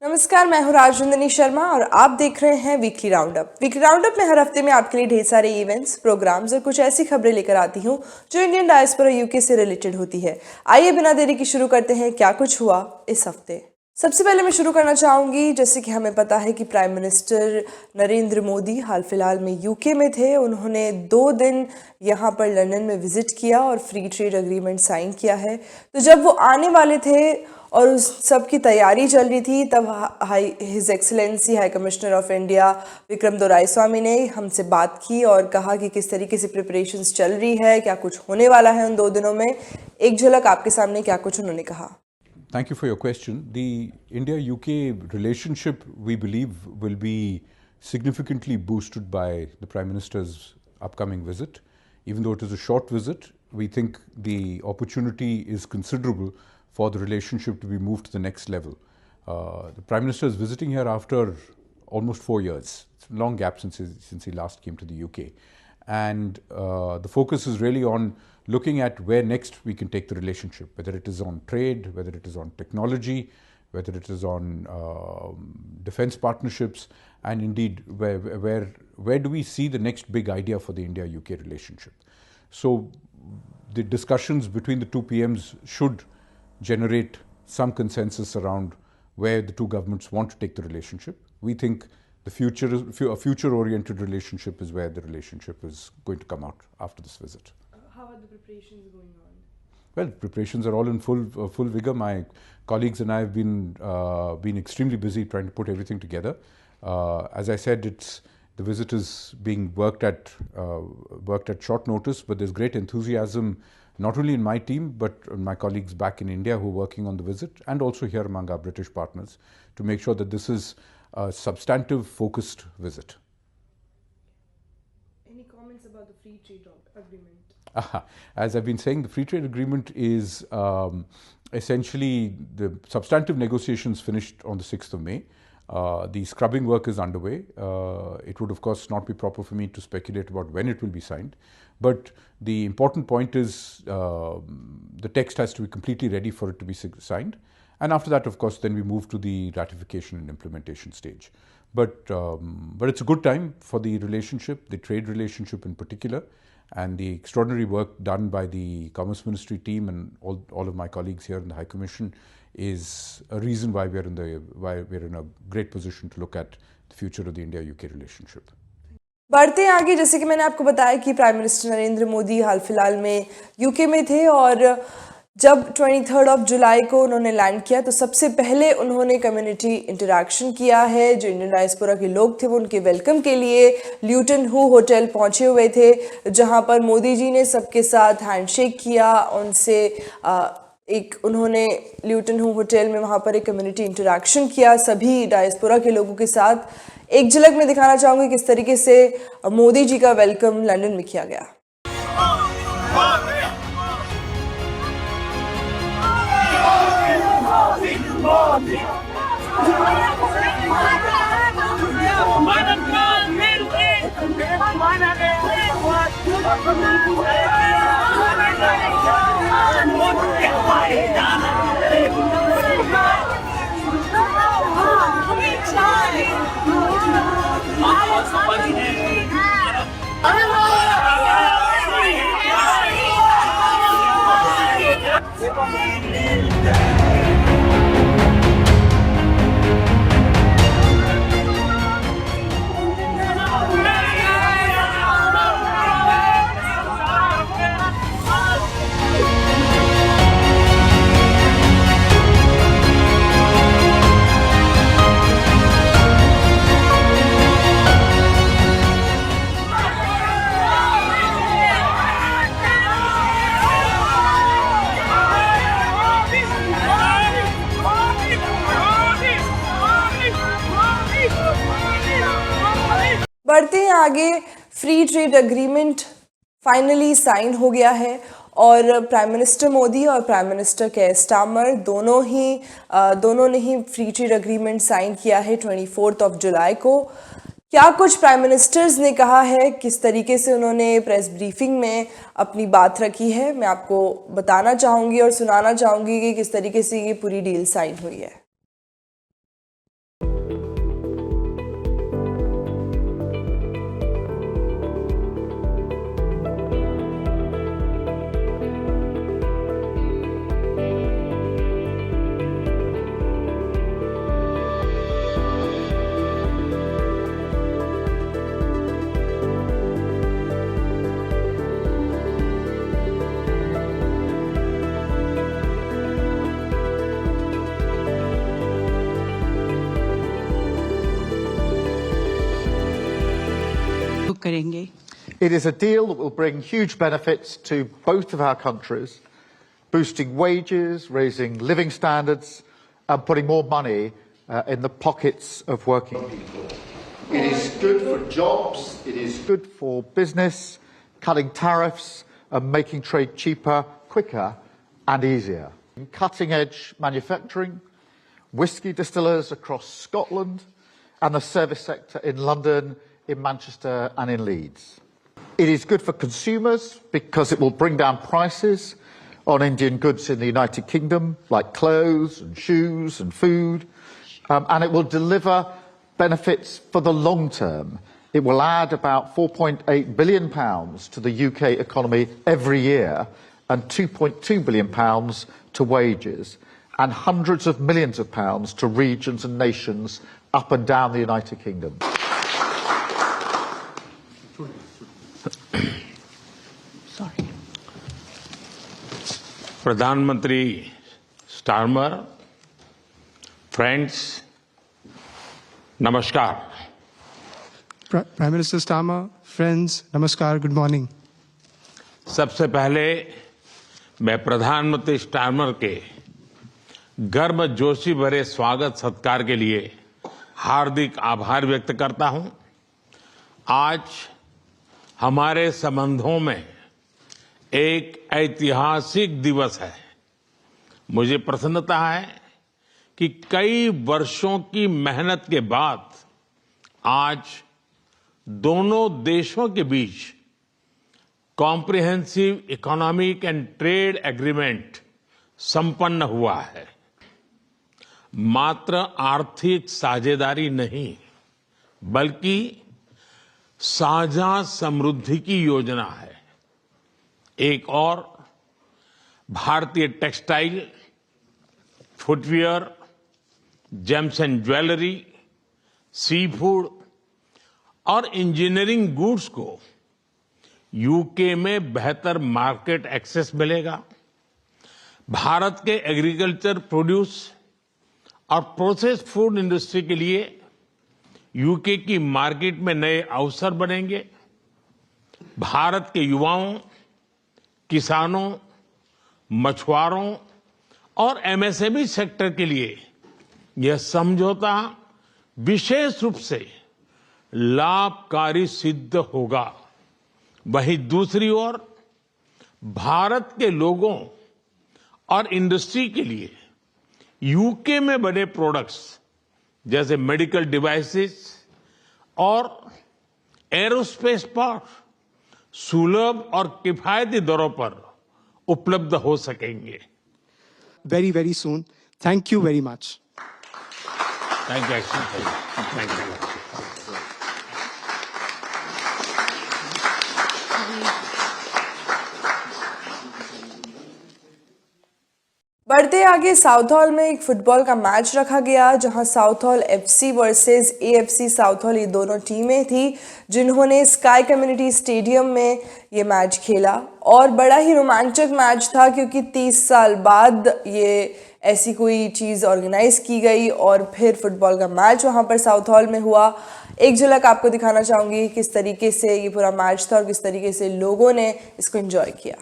नमस्कार, मैं हूँ राजनंदिनी शर्मा और आप देख रहे हैं वीकली राउंडअप। वीकली राउंडअप में हर हफ्ते में आपके लिए ढेर सारे इवेंट्स, प्रोग्राम्स और कुछ ऐसी खबरें लेकर आती हूँ जो इंडियन डायस्पोरा यूके से रिलेटेड होती है। आइए बिना देरी के शुरू करते हैं क्या कुछ हुआ इस हफ्ते। सबसे पहले मैं शुरू करना चाहूँगी, जैसे कि हमें पता है कि प्राइम मिनिस्टर नरेंद्र मोदी हाल फिलहाल में यूके में थे। उन्होंने 2 दिन यहाँ पर लंदन में विजिट किया और फ्री ट्रेड एग्रीमेंट साइन किया है। तो जब वो आने वाले थे और उस सब की तैयारी चल रही थी, तब his excellency high commissioner of India Vikram Doraiswamy ने हमसे बात की और कहा कि किस तरीके से प्रिपरेशंस चल रही है, क्या कुछ होने वाला है उन 2 दिनों में। एक झलक आपके सामने क्या कुछ उन्होंने कहा। Thank you for your question. The India-UK relationship, we believe, will be significantly boosted by the Prime Minister's upcoming visit. Even though it is a short visit, we think the opportunity is considerable for the relationship to be moved to the next level. The Prime Minister is visiting here after almost 4 years. It's a long gap since he last came to the UK. And the focus is really on looking at where next we can take the relationship, whether it is on trade, whether it is on technology, whether it is on defense partnerships, and indeed where do we see the next big idea for the India-UK relationship. So the discussions between the two PMs should generate some consensus around where the two governments want to take the relationship. We think a future-oriented relationship is where the relationship is going to come out after this visit. How are the preparations going on? Well, preparations are all in full vigor. My colleagues and I have been extremely busy trying to put everything together. As I said, the visit is being worked at short notice, but there's great enthusiasm not only in my team but my colleagues back in India who are working on the visit, and also here among our British partners, to make sure that this is a substantive, focused visit. Any comments about the free trade agreement? As I've been saying, the free trade agreement is essentially the substantive negotiations finished on the 6th of May. The scrubbing work is underway. It would, of course, not be proper for me to speculate about when it will be signed. But the important point is the text has to be completely ready for it to be signed. And after that, of course, then we move to the ratification and implementation stage. But it's a good time for the relationship, the trade relationship in particular, and the extraordinary work done by the Commerce Ministry team and all of my colleagues here in the High Commission is a reason why we're in a great position to look at the future of the India-UK relationship. बढ़ते हैं आगे। जैसे कि मैंने आपको बताया कि prime minister Narendra Modi हाल फिलहाल में यूके में थे और जब 23 जुलाई को उन्होंने लैंड किया तो सबसे पहले उन्होंने कम्युनिटी इंटरैक्शन किया है। जो इंडियन डायस्पोरा के लोग थे वो उनके वेलकम के लिए ल्यूटन हू होटल पहुंचे हुए थे, जहां पर मोदी जी ने सबके साथ हैंडशेक किया, उनसे उन्होंने ल्यूटन हू होटल में वहां पर एक कम्युनिटी इंटरैक्शन किया सभी डायस्पोरा के लोगों के साथ। एक झलक में दिखाना चाहूँगी किस तरीके से मोदी जी का वेलकम लंदन में किया गया। बढ़ते हैं आगे। Free trade agreement finally sign हो गया है और प्राइम मिनिस्टर मोदी और प्राइम मिनिस्टर केयर स्टारमर दोनों ने ही फ्री ट्रेड एग्रीमेंट साइन किया है 24 जुलाई को। क्या कुछ प्राइम मिनिस्टर्स ने कहा है, किस तरीके से उन्होंने प्रेस ब्रीफिंग में अपनी बात रखी है, मैं आपको बताना चाहूँगी और सुनाना चाहूँगी कि किस तरीके से ये पूरी डील साइन हुई है। करेंगे। It is a deal that will bring huge benefits to both of our countries, boosting wages, raising living standards, and putting more money in the pockets of working people. It is good for jobs, it is good for business, cutting tariffs and making trade cheaper, quicker and easier. Cutting-edge manufacturing, whisky distillers across Scotland, and the service sector in London, in Manchester and in Leeds. It is good for consumers because it will bring down prices on Indian goods in the United Kingdom, like clothes and shoes and food, and it will deliver benefits for the long term. It will add about £4.8 billion to the UK economy every year and £2.2 billion to wages and hundreds of millions of pounds to regions and nations up and down the United Kingdom. प्रधानमंत्री Starmer, friends, नमस्कार। Prime Minister Starmer, friends, namaskar, good morning. सबसे पहले मैं प्रधानमंत्री Starmer के गर्मजोशी भरे स्वागत सत्कार के लिए हार्दिक आभार व्यक्त करता हूं। आज हमारे संबंधों में एक ऐतिहासिक दिवस है। मुझे प्रसन्नता है कि कई वर्षों की मेहनत के बाद आज दोनों देशों के बीच comprehensive economic and trade agreement संपन्न हुआ है। मात्र आर्थिक साझेदारी नहीं, बल्कि साझा समृद्धि की योजना है। एक और भारतीय textile, footwear, gems and jewellery, sea food और इंजीनियरिंग गुड्स को यूके में बेहतर मार्केट एक्सेस मिलेगा। भारत के एग्रीकल्चर प्रोड्यूस और प्रोसेस्ड फूड इंडस्ट्री के लिए यूके की मार्केट में नए अवसर बनेंगे। भारत के युवाओं, किसानों, मछुआरों और एमएसएमई सेक्टर के लिए यह समझौता विशेष रूप से लाभकारी सिद्ध होगा। वहीं दूसरी ओर भारत के लोगों और इंडस्ट्री के लिए यूके में बने प्रोडक्ट्स जैसे मेडिकल डिवाइसेस और एरोस्पेस पार्ट सुलभ और किफायती दरों पर उपलब्ध हो सकेंगे। Very, very soon. Thank you very much. Thank you. Thank you. बढ़ते आगे साउथ हॉल में एक फुटबॉल का मैच रखा गया, जहां south hall FC versus AFC south hall ये दोनों टीमें थी जिन्होंने स्काई कम्युनिटी स्टेडियम में ये मैच खेला। और बड़ा ही रोमांचक मैच था क्योंकि 30 साल बाद ये ऐसी कोई चीज़ ऑर्गेनाइज की गई और फिर फुटबॉल का मैच वहां पर साउथ हॉल में हुआ। एक झलक आपको दिखाना चाहूँगी किस तरीके से ये पूरा मैच था और किस तरीके से लोगों ने इसको एंजॉय किया।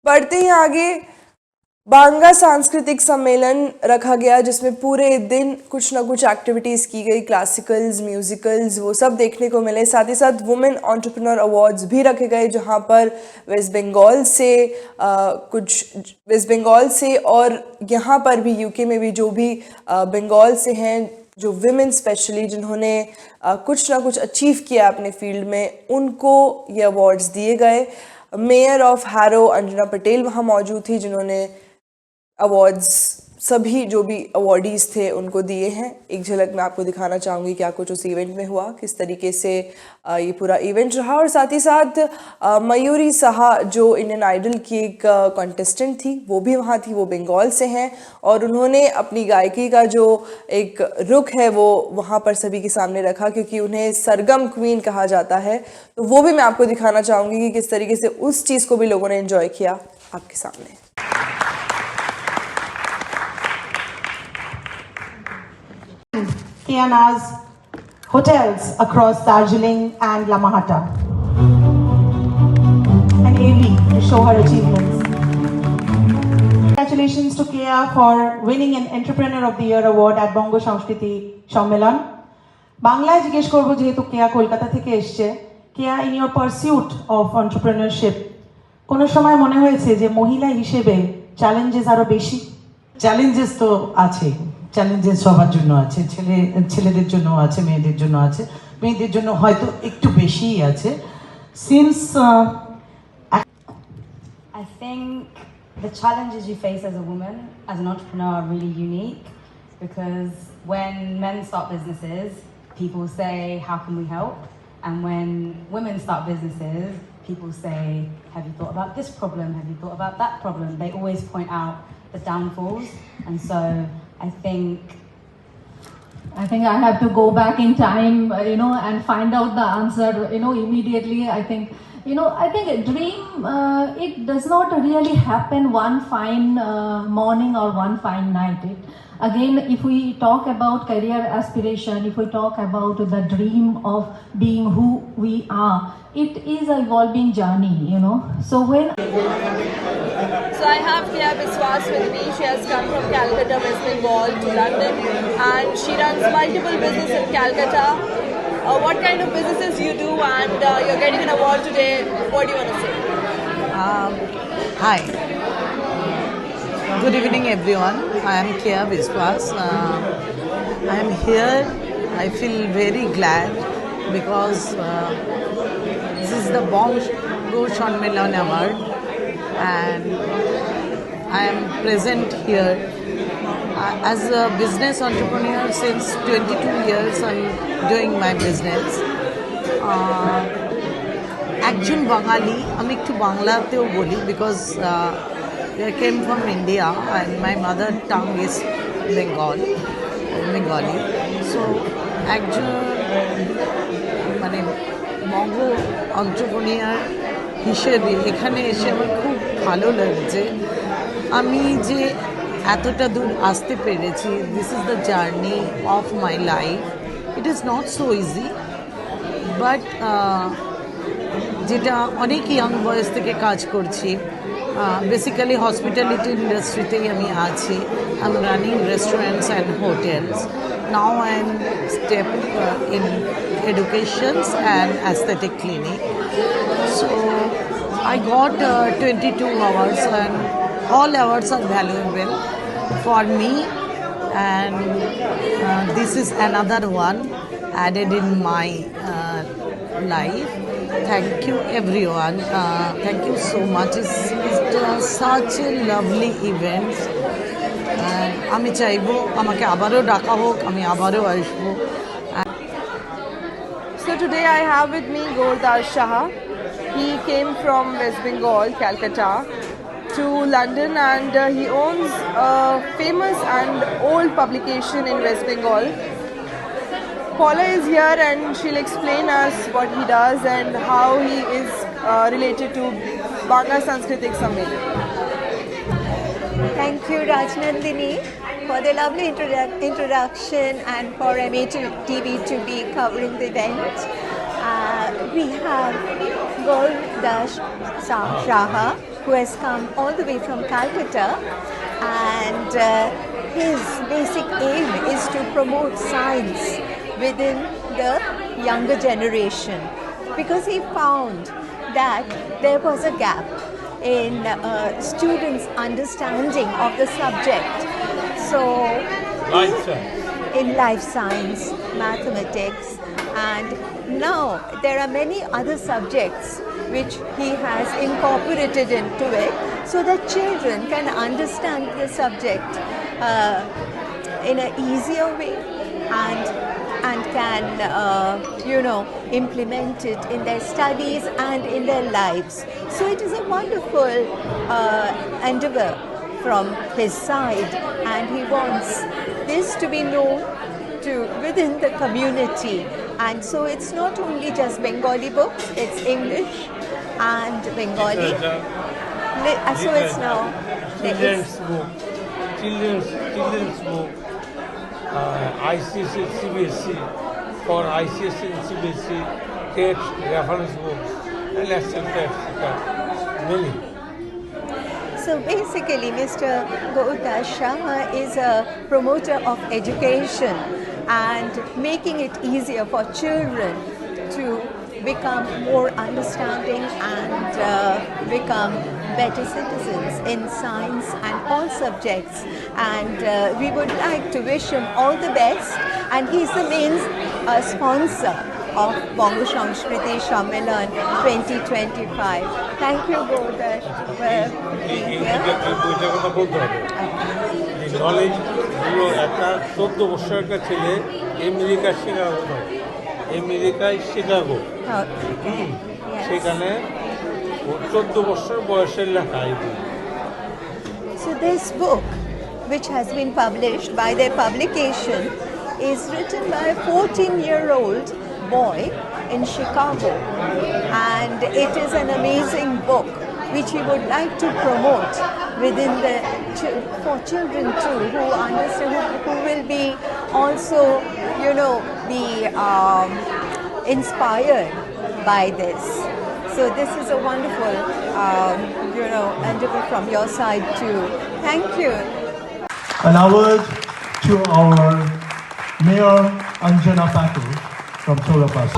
बढ़ते ही आगे बांगा सांस्कृतिक सम्मेलन रखा गया जिसमें पूरे दिन कुछ ना कुछ एक्टिविटीज़ की गई, क्लासिकल्स, म्यूजिकल्स, वो सब देखने को मिले। साथ ही साथ वुमेन एंटरप्रेन्योर अवार्ड्स भी रखे गए जहां पर वेस्ट बंगाल से और यहाँ पर भी यूके में भी जो भी बंगाल से हैं जो विमेन स्पेशली जिन्होंने कुछ ना कुछ अचीव किया अपने फील्ड में, उनको ये अवार्ड्स दिए गए। Mayor of harrow Anjana Patel वहाँ मौजूद थी, जिन्होंने अवार्ड्स सभी जो भी अवार्डीज़ थे उनको दिए हैं। एक झलक मैं आपको दिखाना चाहूँगी क्या कुछ उस इवेंट में हुआ, किस तरीके से ये पूरा इवेंट रहा। और साथ ही साथ मयूरी साहा जो इंडियन आइडल की एक कॉन्टेस्टेंट थी, वो भी वहाँ थी। वो बंगाल से हैं और उन्होंने अपनी गायकी का जो एक रुख है वो वहाँ पर सभी के सामने रखा, क्योंकि उन्हें सरगम क्वीन कहा जाता है। तो वो भी मैं आपको दिखाना चाहूँगी कि किस तरीके से उस चीज़ को भी लोगों ने एंजॉय किया आपके सामने। Kiana's hotels across Darjeeling and Lamahata. An AV to show her achievements. Congratulations to Kia for winning an Entrepreneur of the Year award at Bongo Sanskriti Sammelan. বাংলায় জিজ্ঞেস করব, যেহেতু কেয়া কলকাতা থেকে এসছে, Keya in your pursuit of entrepreneurship কোনো সময় মনে হয়েছে যে মহিলা হিসেবে চ্যালেঞ্জেস আরো বেশি? চ্যালেঞ্জেস তো আছে, চ্যালেঞ্জেস সবার জন্য আছে, ছেলেদের জন্য আছে, মেয়েদের জন্য আছে। মেয়েদের জন্য হয়তো একটু বেশিই আছে। Since I think the challenges you face as a woman, as an entrepreneur, are really unique, because when men start businesses, people say, how can we help? And when women start businesses, people say, have you thought about this problem? Have you thought about that problem? They always point out the downfalls. And so I think I have to go back in time, and find out the answer, immediately. I think a dream, it does not really happen one fine morning or one fine night. Again, if we talk about career aspiration, if we talk about the dream of being who we are, it is an evolving journey, So So I have Kia Biswas with me. She has come from Calcutta, West Bengal to London, and she runs multiple businesses in Calcutta. What kind of businesses you do, and you're getting an award today? What do you want to say? Hi. Good evening, everyone. I am Kia Biswas. I am here. I feel very glad because this is the Bongo Sammelan Award, and I am present here. As a business entrepreneur since 22 years, I'm doing my business. একজন বাঙালি, আমি একটু বাংলাতেও বলি because I came from India and my mother tongue is Bengali. So একজন মানে বঙ্গ entrepreneur হিসেবে এখানে এসে আমার খুব ভালো লাগছে। আমি যে এতটা দূর আসতে পেরেছি, this is the journey of my life. It is not so easy, but যেটা অনেক ইয়াং বয়স থেকে কাজ করছি, বেসিক্যালি হসপিটালিটি ইন্ডাস্ট্রিতেই আমি আছি। I am running restaurants and hotels. Now I am step in educations and aesthetic clinic. So I got 22 hours, and all hours are valuable for me, and this is another one added in my life. Thank you everyone. Thank you so much. It's such a lovely event. আমি চাইবো আমাকে আবারও ডাকা হোক, আমি আবারও আসবো। So today I have with me Gurdas Shah. He came from West Bengal, Calcutta, to London, and he owns a famous and old publication in West Bengal. Paula is here and she'll explain us what he does and how he is related to Bongo Sanskritik Sammelan. Thank you, Rajnandini, for the lovely introduction and for MATV to be covering the event. We have Gurdas Shah, who has come all the way from Calcutta, and his basic aim is to promote science within the younger generation, because he found that there was a gap in students' understanding of the subject. So in life science, mathematics, and now there are many other subjects which he has incorporated into it so that children can understand the subject in an easier way and can implement it in their studies and in their lives. So it is a wonderful endeavor from his side, and he wants this to be known to within the community. And so it's not only just Bengali books, it's English and Bengali. So it's now children's book, children's book, ICSE, CBSE, for ICSE and CBSE, text, reference books, and etc. Many. So basically, Mr. Gauda Sharma is a promoter of education and making it easier for children to become more understanding and become better citizens in science and all subjects. And we would like to wish him all the best. And he's the main sponsor of Bongo Samskriti Sammelan 2025. Thank you, Gauda, for being here. Knowledge গুলো একটা 14 বছর একটা ছেলে America আমেরিকায় Chicago সেখানে 14 বছর বয়সের লেখা এই বই। So this book, which has been published by their publication, is written by a 14-year-old boy in Chicago, and it is an amazing book which he would like to promote within the for children too, who understand, who will be also be inspired by this. So this is a wonderful endeavor from your side too. Thank you. An award to our Mayor Anjana Patil from Solapur.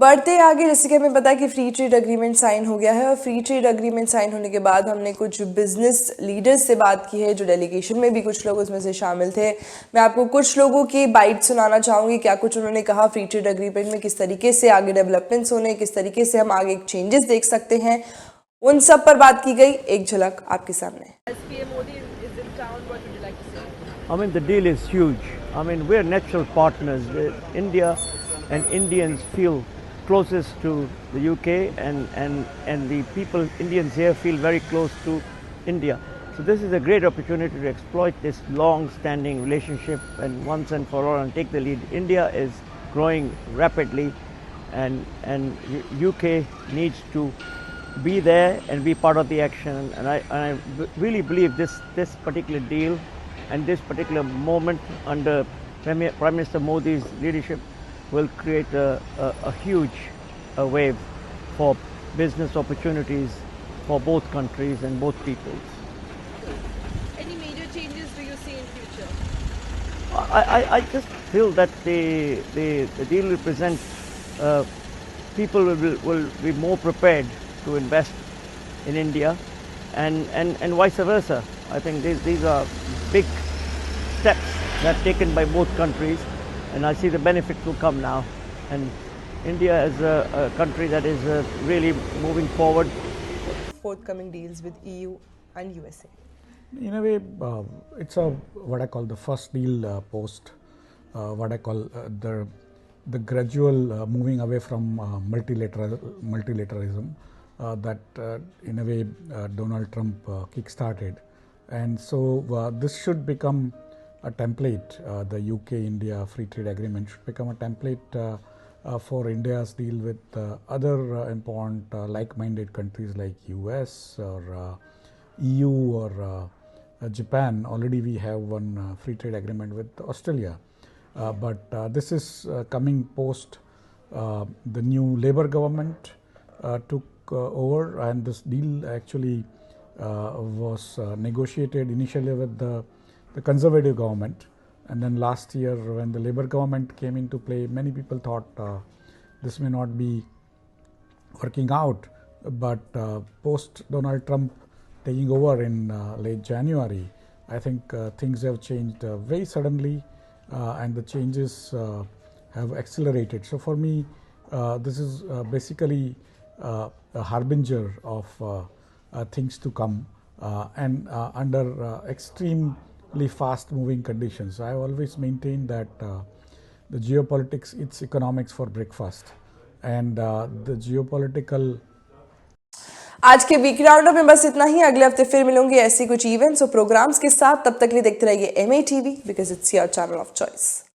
बढ़ते आगे, जैसे कि हमें पता है कि free trade agreement sign हो गया है, और फ्री ट्रेड एग्रीमेंट साइन होने के बाद हमने कुछ बिजनेस लीडर्स से बात की है, जो डेलीगेशन में भी कुछ लोग उसमें से शामिल थे। मैं आपको कुछ लोगों की बाइट सुनाना चाहूँगी, क्या कुछ उन्होंने कहा फ्री ट्रेड एग्रीमेंट में, किस तरीके से आगे डेवलपमेंट्स होने, किस तरीके से हम आगे चेंजेस देख सकते हैं, उन सब पर बात की गई। एक झलक आपके सामने। I mean, the deal is huge. I mean, we're natural partners. India and Indians feel closest to the UK, and the people, Indians here, feel very close to India. So this is a great opportunity to exploit this long-standing relationship and once and for all and take the lead. India is growing rapidly, and UK needs to be there and be part of the action. And I really believe this particular deal and this particular moment under Prime Minister Modi's leadership will create a huge wave for business opportunities for both countries and both peoples. see in future? I just feel that the deal will present people will be more prepared to invest in India and vice versa. I think these are big steps that are taken by both countries, and I see the benefits will come now. And India is a country that is really moving forward. Forthcoming deals with EU and USA. In a way, it's what I call the first deal post what I call the gradual moving away from multilateralism that in a way Donald Trump kick-started, and so this should become a template. The UK-India Free Trade Agreement should become a template for India's deal with other important like-minded countries like US or EU or Japan. Already we have one free trade agreement with Australia, but this is coming post the new Labour government took over, and this deal actually was negotiated initially with the Conservative government, and then last year when the Labour government came into play, many people thought this may not be working out, but post Donald Trump taking over in late January, I think things have changed very suddenly, and the changes have accelerated. So for me, this is basically a harbinger of things to come, and under extremely fast moving conditions. I always maintain that the geopolitics eats economics for breakfast, and the geopolitical आज के week roundup में बस इतना ही। अगले हफ्ते फिर मिलूंगी ऐसी कुछ इवेंट्स और प्रोग्राम्स के साथ। तब तक के लिए देखते रहिए MATV, because it's your channel of choice.